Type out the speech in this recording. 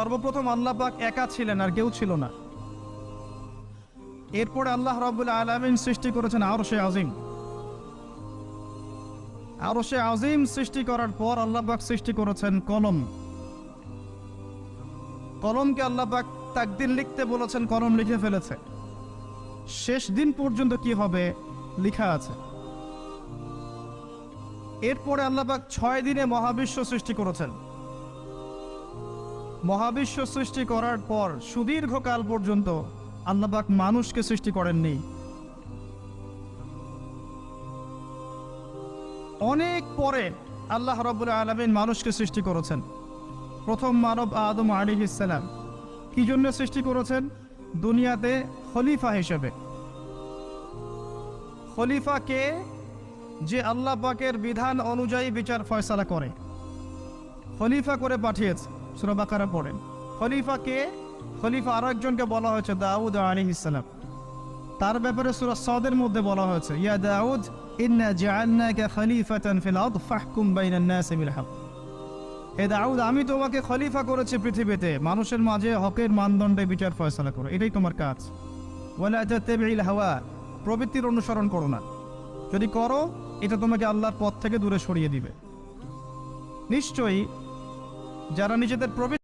সর্বপ্রথম আল্লাহ পাক একা ছিলেন, আর কেউ ছিল না। এরপরে আল্লাহ রাব্বুল আলামিন সৃষ্টি করেছেন আরশে আজিম। আরশে আজিম সৃষ্টি করার পর আল্লাহ পাক সৃষ্টি করেছেন কলম। কলমকে আল্লাহ পাক তাকদীর লিখতে বলেছেন, কলম লিখে ফেলেছে। শেষ দিন পর্যন্ত কি হবে লেখা আছে। এরপরে আল্লাহ পাক 6 দিনে মহাবিশ্ব সৃষ্টি করেছেন। মহাবিশ্ব সৃষ্টি করার পর সুদীর্ঘকাল পর্যন্ত আল্লাহ পাক মানুষকে সৃষ্টি করেননি। অনেক পরে আল্লাহ রাব্বুল আলামিন মানুষকে সৃষ্টি করেছেন। প্রথম মানব আদম আলাইহিস সালাম। কি জন্য সৃষ্টি করেছেন? দুনিয়াতে খলিফা হিসেবে। খলিফাকে যে আল্লাহ পাকের বিধান অনুযায়ী বিচার ফয়সালা করে, খলিফা করে পাঠিয়েছে। সূরা বাকারা পড়েন। খলিফাকে, খলিফা আরো একজনকে বলা হয়েছে দাউদ আলাইহিস সালাম। তার ব্যাপারে সূরা সাদের মধ্যে বলা হয়েছে, ইয়া দাউদ ইন্না জাআলনাকা খলিফাতান ফিল আরদ ফাহকুম বাইনান নাসি বিল হক। হে দাউদ, আমি তোমাকে খলিফা করেছি পৃথিবীতে, মানুষের মাঝে হকের মানদণ্ডে বিচার ফয়সালা করো, এটাই তোমার কাজ। ওয়ালা তাতাবিল হাওয়া, প্রবৃত্তির অনুসরণ করো না। যদি করো এটা তোমাকে আল্লাহর পথ থেকে দূরে সরিয়ে দিবে। নিশ্চয়ই যারা নিজেদের প্রবৃত্তি